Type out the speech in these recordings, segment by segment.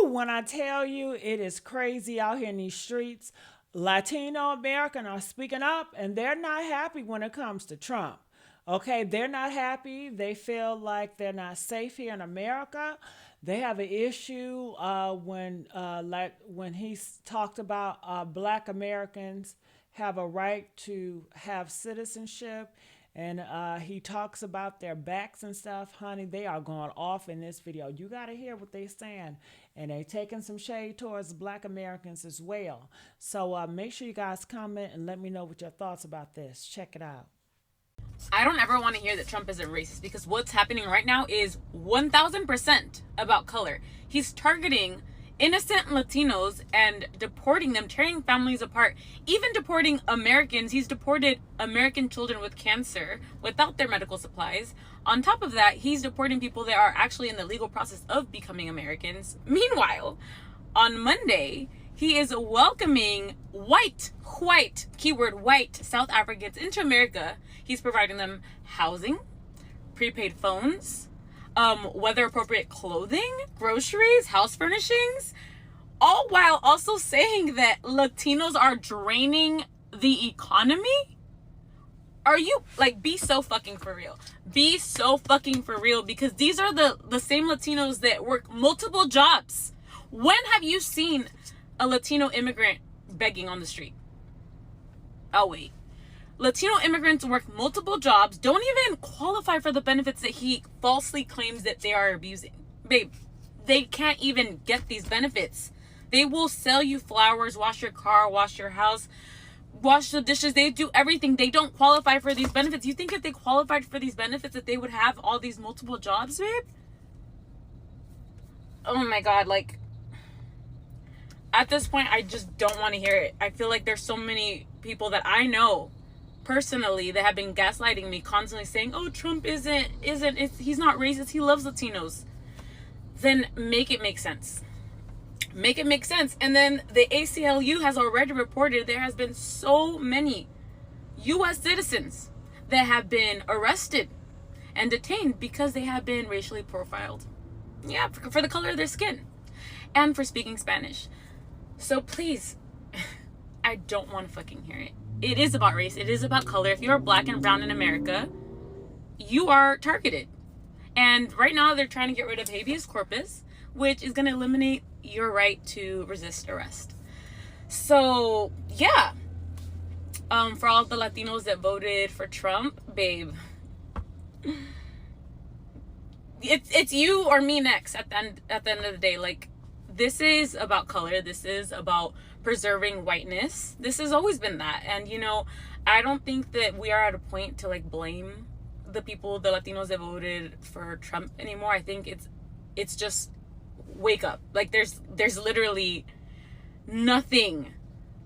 when I tell you it is crazy out here in these streets, Latino American are speaking up and they're not happy when it comes to Trump. Okay, they're not happy. They feel like they're not safe here in America. They have an issue like when he's talked about Black Americans have a right to have citizenship, and he talks about their backs and stuff. Honey, they are going off in this video. You got to hear what they're saying, and they taking some shade towards Black Americans as well. So make sure you guys comment and let me know what your thoughts about this. Check it out. I don't ever want to hear that Trump isn't racist, because what's happening right now is 1000% about color. He's targeting innocent Latinos and deporting them, tearing families apart, even deporting Americans. He's deported American children with cancer without their medical supplies. On top of that, he's deporting people that are actually in the legal process of becoming Americans. Meanwhile, on Monday, he is welcoming white, keyword white, South Africans into America. He's providing them housing, prepaid phones, weather appropriate clothing, groceries, house furnishings, all while also saying that Latinos are draining the economy. Are you, like, be so fucking for real. Be so fucking for real, because these are the same Latinos that work multiple jobs. When have you seen a Latino immigrant begging on the street? Oh, wait. Latino immigrants work multiple jobs, don't even qualify for the benefits that he falsely claims that they are abusing. Babe, they can't even get these benefits. They will sell you flowers, wash your car, wash your house, wash the dishes. They do everything. They don't qualify for these benefits. You think if they qualified for these benefits that they would have all these multiple jobs, babe? Oh my God, like, at this point, I just don't want to hear it. I feel like there's so many people that I know personally that have been gaslighting me, constantly saying, oh, Trump he's not racist, he loves Latinos. Then make it make sense. Make it make sense. And then the ACLU has already reported there has been so many US citizens that have been arrested and detained because they have been racially profiled. Yeah, for the color of their skin and for speaking Spanish. So please, I don't want to fucking hear it. It is about race. It is about color. If you're Black and brown in America, you are targeted. And right now they're trying to get rid of habeas corpus, which is going to eliminate your right to resist arrest. So yeah, for all the Latinos that voted for Trump, babe, it's you or me next at the end of the day. Like, this is about color. This is about preserving whiteness. This has always been that. And, you know, I don't think that we are at a point to, like, blame the people, the Latinos that voted for Trump anymore. I think it's just wake up. Like, there's literally nothing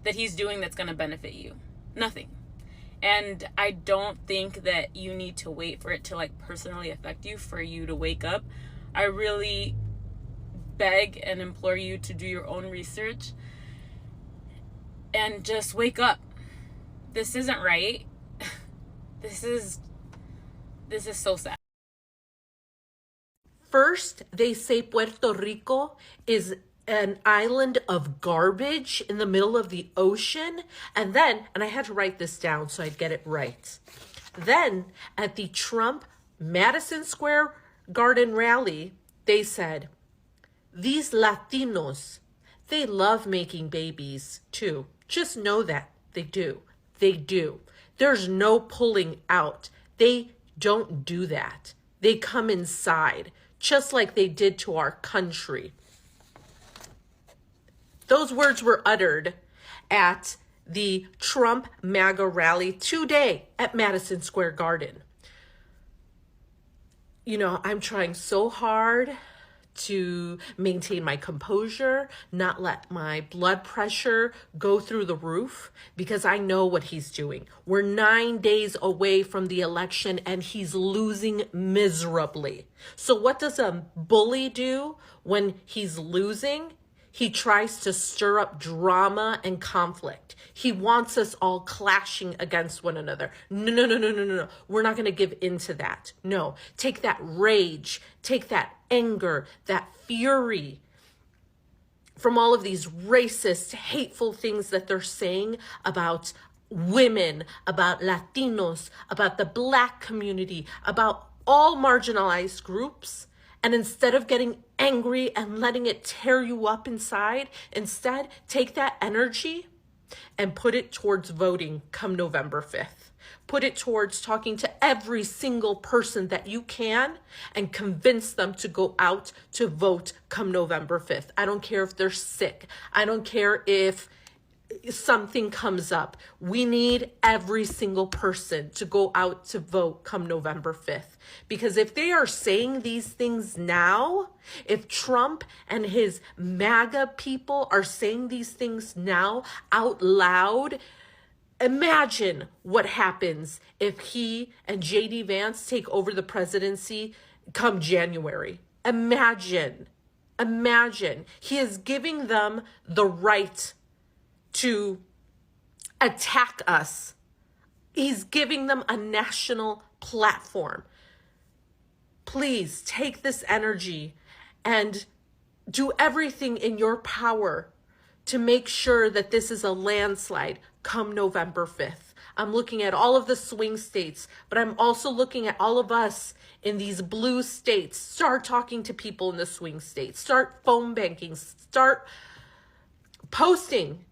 that he's doing that's going to benefit you. Nothing. And I don't think that you need to wait for it to, like, personally affect you for you to wake up. I really beg and implore you to do your own research and just wake up. This isn't right. This is so sad. First, they say Puerto Rico is an island of garbage in the middle of the ocean. And I had to write this down so I'd get it right. Then at the Trump Madison Square Garden rally, they said, these Latinos, they love making babies too. Just know that they do. They do. There's no pulling out. They don't do that. They come inside, just like they did to our country. Those words were uttered at the Trump MAGA rally today at Madison Square Garden. You know, I'm trying so hard to maintain my composure, not let my blood pressure go through the roof, because I know what he's doing. We're 9 days away from the election and he's losing miserably. So what does a bully do when he's losing? He tries to stir up drama and conflict. He wants us all clashing against one another. No. We're not going to give in to that. No, take that rage, take that anger, that fury, from all of these racist, hateful things that they're saying about women, about Latinos, about the Black community, about all marginalized groups. And instead of getting angry and letting it tear you up inside, instead take that energy and put it towards voting come November 5th. Put it towards talking to every single person that you can and convince them to go out to vote come November 5th. I don't care if they're sick. I don't care if something comes up. We need every single person to go out to vote come November 5th. Because if they are saying these things now, if Trump and his MAGA people are saying these things now out loud, imagine what happens if he and JD Vance take over the presidency come January. Imagine. He is giving them the right to attack us. He's giving them a national platform. Please take this energy and do everything in your power to make sure that this is a landslide come November 5th. I'm looking at all of the swing states, but I'm also looking at all of us in these blue states. Start talking to people in the swing states. Start phone banking. Start posting.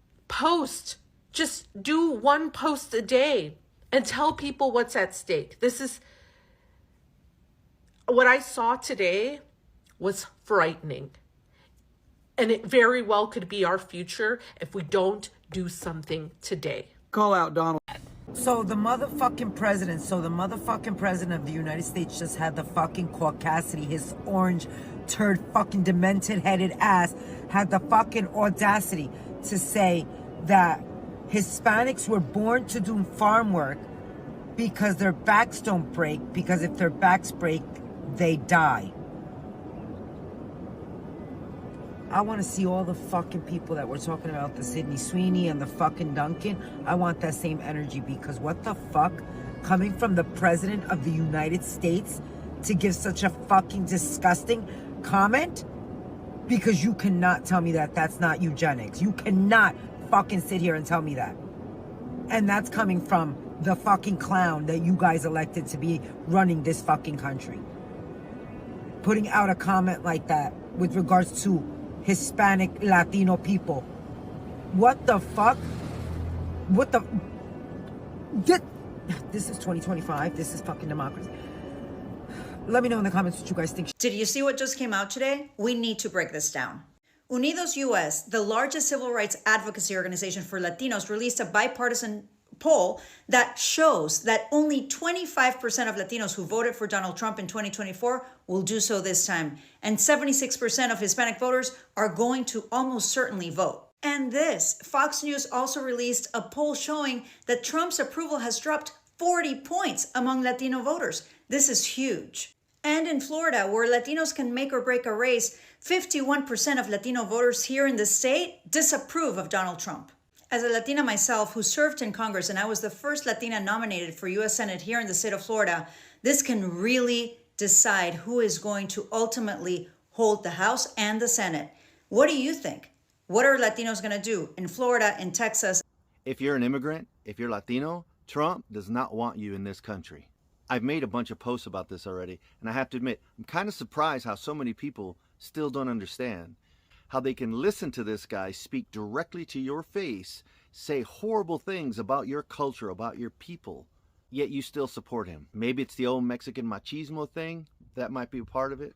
Just do one post a day and tell people what's at stake. This is what I saw today was frightening. And it very well could be our future if we don't do something today. Call out Donald. So the motherfucking president of the United States just had the fucking caucasity, his orange turd fucking demented headed ass had the fucking audacity to say that Hispanics were born to do farm work because their backs don't break, because if their backs break, they die. I want to see all the fucking people that were talking about the Sydney Sweeney and the fucking Duncan. I want that same energy, because what the fuck? Coming from the president of the United States to give such a fucking disgusting comment? Because you cannot tell me that that's not eugenics. You cannot fucking sit here and tell me that. And that's coming from the fucking clown that you guys elected to be running this fucking country. Putting out a comment like that with regards to Hispanic, Latino people. What the fuck? What the... This is 2025. This is fucking democracy. Let me know in the comments what you guys think. Did you see what just came out today? We need to break this down. Unidos US, the largest civil rights advocacy organization for Latinos, released a bipartisan poll that shows that only 25% of Latinos who voted for Donald Trump in 2024 will do so this time. And 76% of Hispanic voters are going to almost certainly vote. And this, Fox News also released a poll showing that Trump's approval has dropped 40 points among Latino voters. This is huge. And in Florida, where Latinos can make or break a race, 51% of Latino voters here in the state disapprove of Donald Trump. As a Latina myself who served in Congress, and I was the first Latina nominated for U.S. Senate here in the state of Florida, this can really decide who is going to ultimately hold the House and the Senate. What do you think? What are Latinos going to do in Florida, in Texas? If you're an immigrant, if you're Latino, Trump does not want you in this country. I've made a bunch of posts about this already, and I have to admit, I'm kind of surprised how so many people still don't understand how they can listen to this guy speak directly to your face, say horrible things about your culture, about your people, yet you still support him. Maybe it's the old Mexican machismo thing, that might be a part of it.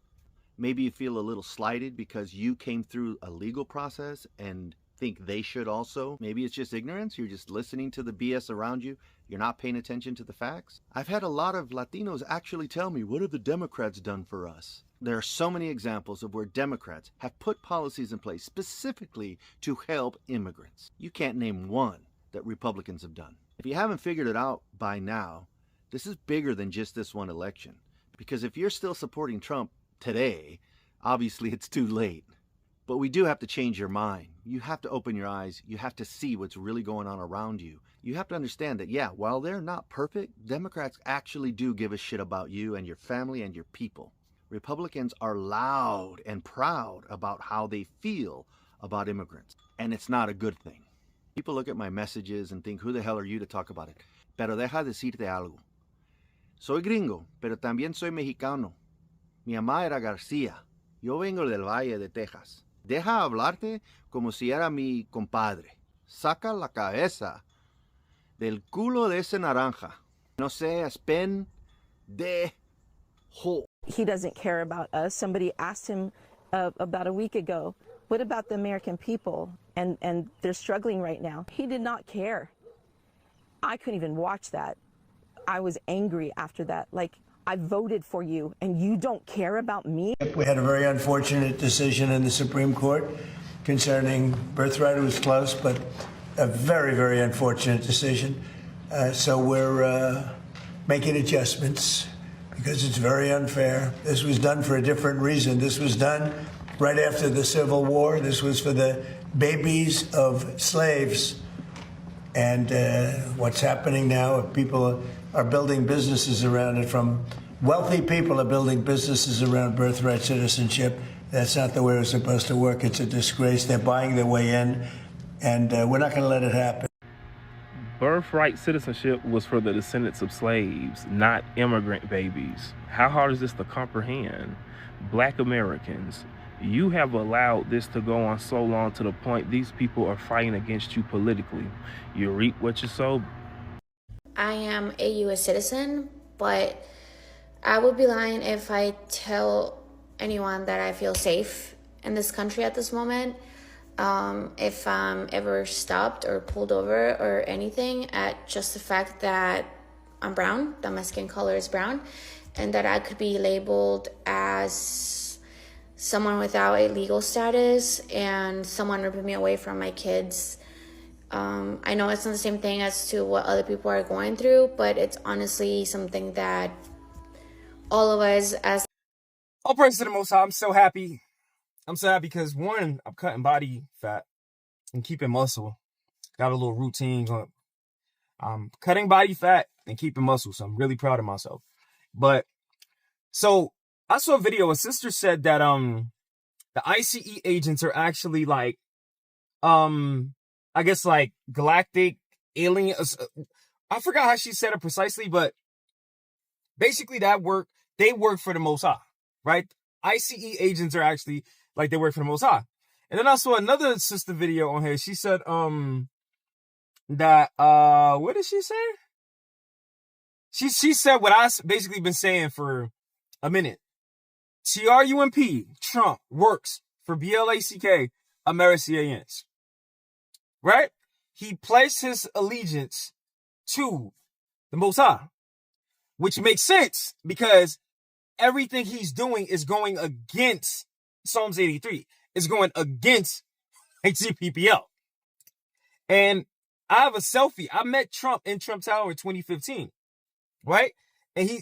Maybe you feel a little slighted because you came through a legal process and think they should also. Maybe it's just ignorance. You're just listening to the BS around you. You're not paying attention to the facts. I've had a lot of Latinos actually tell me, what have the Democrats done for us? There are so many examples of where Democrats have put policies in place specifically to help immigrants. You can't name one that Republicans have done. If you haven't figured it out by now, this is bigger than just this one election. Because if you're still supporting Trump today, obviously it's too late. But we do have to change your mind. You have to open your eyes. You have to see what's really going on around you. You have to understand that, yeah, while they're not perfect, Democrats actually do give a shit about you and your family and your people. Republicans are loud and proud about how they feel about immigrants, and it's not a good thing. People look at my messages and think, who the hell are you to talk about it? Pero deja decirte algo. Soy gringo, pero también soy mexicano. Mi mamá era García. Yo vengo del Valle de Texas. Deja hablarte como si era mi compadre. Saca la cabeza del culo de ese naranja. No seas pendejo. He doesn't care about us. Somebody asked him about a week ago, what about the American people? And they're struggling right now. He did not care. I couldn't even watch that. I was angry after that. Like, I voted for you and you don't care about me? We had a very unfortunate decision in the Supreme Court concerning Birthright. It was close, but a very, very unfortunate decision. So we're making adjustments because it's very unfair. This was done for a different reason. This was done right after the Civil War. This was for the babies of slaves. And what's happening now, people are building businesses around it. From wealthy people are building businesses around birthright citizenship. That's not the way it's supposed to work. It's a disgrace. They're buying their way in, and we're not going to let it happen. Birthright citizenship was for the descendants of slaves, not immigrant babies. How hard is this to comprehend? Black Americans, you have allowed this to go on so long to the point these people are fighting against you politically. You reap what you sow. I am a U.S. citizen, but I would be lying if I tell anyone that I feel safe in this country at this moment. If I'm ever stopped or pulled over or anything at just the fact that I'm brown, that my skin color is brown, and that I could be labeled as someone without a legal status and someone ripping me away from my kids. I know it's not the same thing as to what other people are going through, but it's honestly something that all of us as... All praise to the Most High. I'm so happy. I'm so happy because, one, I'm cutting body fat and keeping muscle. Got a little routine going. I'm cutting body fat and keeping muscle, so I'm really proud of myself. But, so, I saw a video. A sister said that the ICE agents are actually like, I guess like galactic aliens. I forgot how she said it precisely, but basically they work for the Most High, right? ICE agents are actually like they work for the Most High. And then I saw another sister video on here. She said that what did she say? She said what I basically been saying for a minute. Trump, Trump works for BLACK Americans. Right? He placed his allegiance to the Most High, which makes sense because everything he's doing is going against Psalms 83. It's going against HCPPL. And I have a selfie. I met Trump in Trump Tower in 2015, right? And he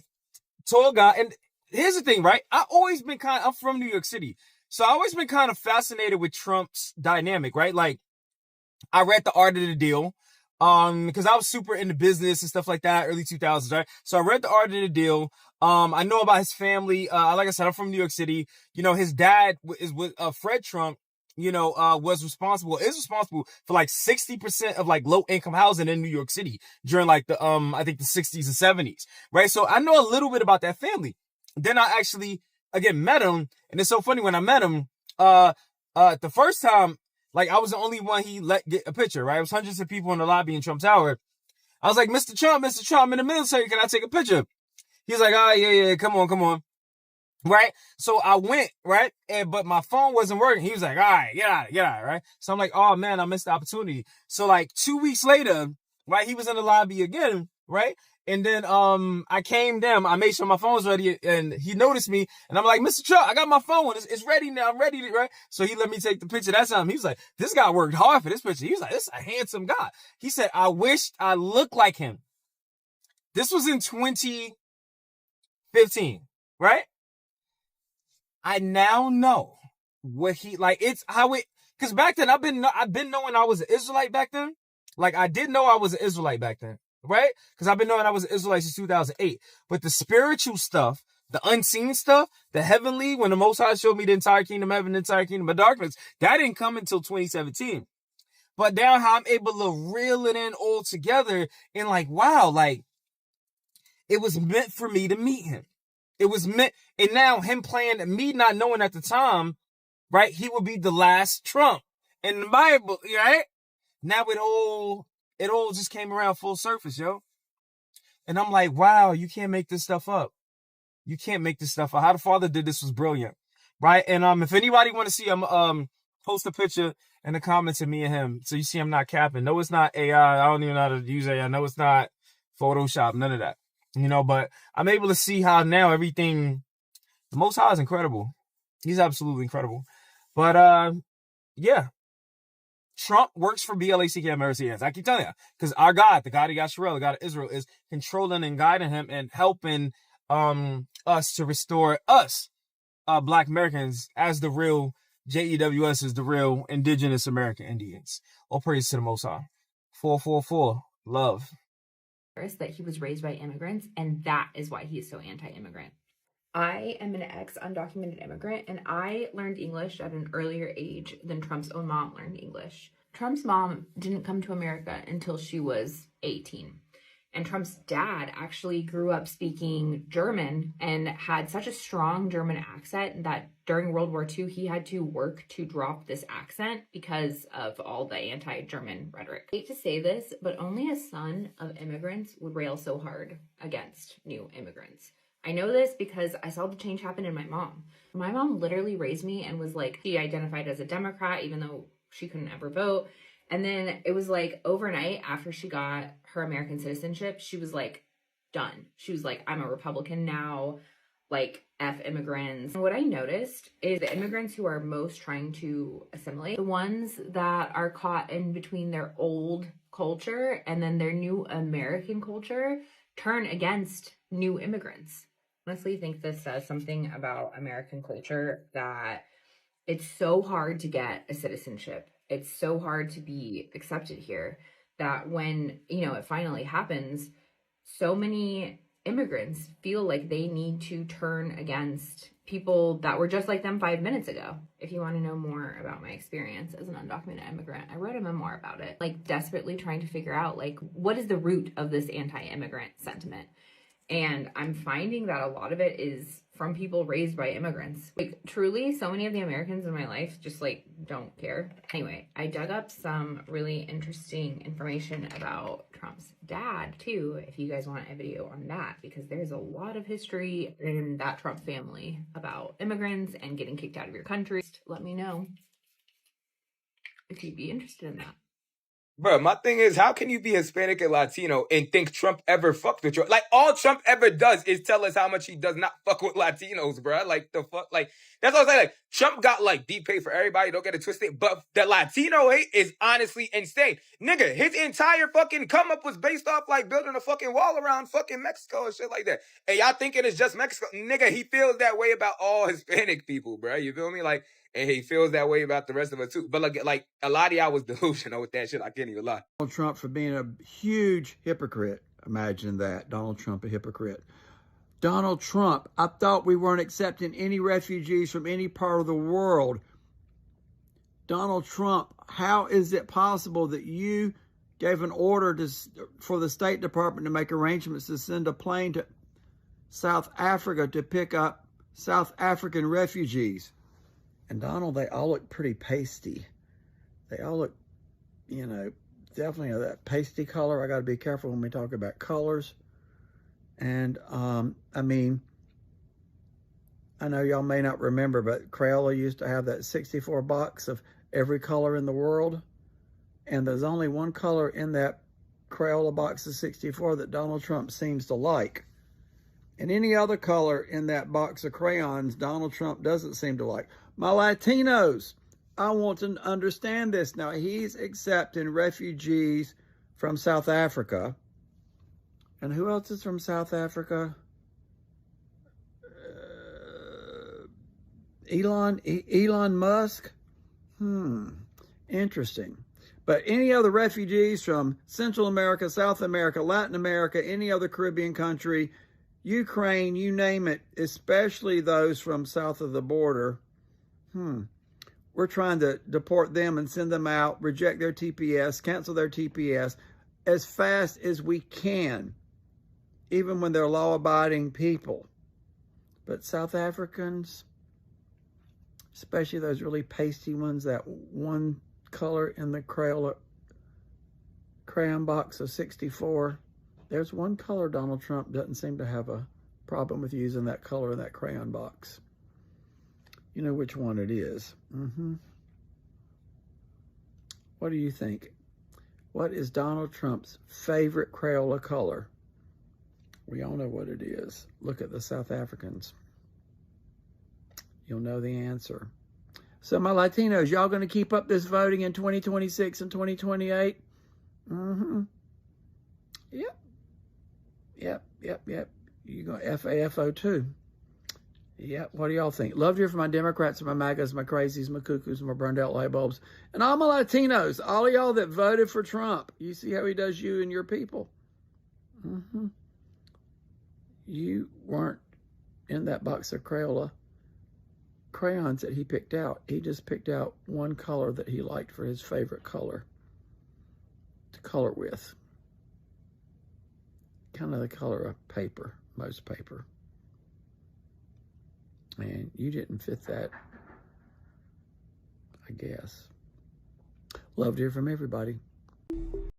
told God, and here's the thing, right? I'm from New York City. So I've always been kind of fascinated with Trump's dynamic, right? Like, I read The Art of the Deal, because I was super into business and stuff like that, early 2000s, right? So I read The Art of the Deal. I know about his family. Like I said, I'm from New York City. You know, his dad is with Fred Trump, is responsible for like 60% of like low income housing in New York City during like the, I think the 60s and 70s, right? So I know a little bit about that family. Then I actually, again, met him. And it's so funny when I met him, the first time, like, I was the only one he let get a picture, right? It was hundreds of people in the lobby in Trump Tower. I was like, Mr. Trump, I'm in the military. Can I take a picture? He's like, yeah, come on. Right? So I went, right? But my phone wasn't working. He was like, all right, get out, right? So I'm like, oh man, I missed the opportunity. So like 2 weeks later, right? He was in the lobby again, right? And then I came down, I made sure my phone was ready, and he noticed me, and I'm like, Mr. Trump, I got my phone, it's ready now, I'm ready, right? So he let me take the picture that time. He was like, this guy worked hard for this picture. He was like, this is a handsome guy. He said, I wished I looked like him. This was in 2015, right? I now know what he, like, it's how it, because back then, I've been knowing I was an Israelite back then. Like, I did know I was an Israelite back then. Right? Because I've been knowing I was an Israelite since 2008. But the spiritual stuff, The unseen stuff, the heavenly, when the Most High showed me the entire kingdom of heaven, the entire kingdom of darkness, that didn't come until 2017. But now how I'm able to reel it in all together and like, wow, like, it was meant for me to meet him. It was meant, and now him playing, me not knowing at the time, right, he would be the last Trump in the Bible, right? Now it all just came around full surface, yo. And I'm like, wow, you can't make this stuff up. You can't make this stuff up. How the Father did this was brilliant, right? And if anybody want to see him, post a picture in the comments of me and him, so you see I'm not capping. No, it's not AI. I don't even know how to use AI. No, it's not Photoshop. None of that, you know. But I'm able to see how now everything. The Most High is incredible. He's absolutely incredible. But yeah. Trump works for BLACK Americans. I keep telling you, because our God, the God of Yasharel, the God of Israel, is controlling and guiding him and helping us to restore us, Black Americans, as the real JEWS, is the real indigenous American Indians. All praise to the Most High. 444, love. That he was raised by immigrants, and that is why he is so anti-immigrant. I am an ex-undocumented immigrant, and I learned English at an earlier age than Trump's own mom learned English. Trump's mom didn't come to America until she was 18. And Trump's dad actually grew up speaking German and had such a strong German accent that during World War II, he had to work to drop this accent because of all the anti-German rhetoric. I hate to say this, but only a son of immigrants would rail so hard against new immigrants. I know this because I saw the change happen in my mom. My mom literally raised me and was like, she identified as a Democrat, even though she couldn't ever vote. And then it was like overnight after she got her American citizenship, she was like, done. She was like, I'm a Republican now, like F immigrants. And what I noticed is the immigrants who are most trying to assimilate, the ones that are caught in between their old culture and then their new American culture, turn against new immigrants. Honestly, think this says something about American culture, that it's so hard to get a citizenship. It's so hard to be accepted here, that when, you know, it finally happens, so many immigrants feel like they need to turn against people that were just like them 5 minutes ago. If you want to know more about my experience as an undocumented immigrant, I wrote a memoir about it, like desperately trying to figure out like what is the root of this anti-immigrant sentiment. And I'm finding that a lot of it is from people raised by immigrants. Like truly, so many of the Americans in my life just like don't care. Anyway, I dug up some really interesting information about Trump's dad too, if you guys want a video on that, because there's a lot of history in that Trump family about immigrants and getting kicked out of your country. Let me know if you'd be interested in that. Bro, my thing is, how can you be Hispanic and Latino and think Trump ever fucked with you? Like, all Trump ever does is tell us how much he does not fuck with Latinos, bro. Like, the fuck? Like, that's what I'm saying. Like, Trump got, like, deep pay for everybody. Don't get it twisted. But the Latino hate is honestly insane. Nigga, his entire fucking come-up was based off, like, building a fucking wall around fucking Mexico and shit like that. And y'all thinking it's just Mexico. Nigga, he feels that way about all Hispanic people, bro. You feel me? Like, and he feels that way about the rest of us too. But like a lot of y'all was delusional with that shit. I can't even lie. Donald Trump for being a huge hypocrite. Imagine that. Donald Trump, a hypocrite. Donald Trump, I thought we weren't accepting any refugees from any part of the world. Donald Trump, how is it possible that you gave an order for the State Department to make arrangements to send a plane to South Africa to pick up South African refugees? And Donald, they all look pretty pasty. They all look, you know, definitely that pasty color. I got to be careful when we talk about colors. And, I mean, I know y'all may not remember, but Crayola used to have that 64 box of every color in the world. And there's only one color in that Crayola box of 64 that Donald Trump seems to like. And any other color in that box of crayons, Donald Trump doesn't seem to like. My Latinos, I want to understand this. Now, he's accepting refugees from South Africa. And who else is from South Africa? Elon Musk? Interesting. But any other refugees from Central America, South America, Latin America, any other Caribbean country, Ukraine, you name it, especially those from south of the border. We're trying to deport them and send them out, reject their TPS, cancel their TPS as fast as we can, even when they're law-abiding people. But South Africans, especially those really pasty ones, that one color in the crayon box of 64, there's one color Donald Trump doesn't seem to have a problem with using that color in that crayon box. You know which one it is. What do you think? What is Donald Trump's favorite Crayola color? We all know what it is. Look at the South Africans. You'll know the answer. So my Latinos, y'all going to keep up this voting in 2026 and 2028? Yep. You go FAFO too. Yep. What do y'all think? Love to hear from my Democrats, my MAGAs, my crazies, my cuckoos, my burned out light bulbs, and all my Latinos, all of y'all that voted for Trump. You see how he does you and your people. You weren't in that box of Crayola crayons that he picked out. He just picked out one color that he liked for his favorite color to color with. Kind of the color of paper, most paper. And you didn't fit that, I guess. Love to hear from everybody.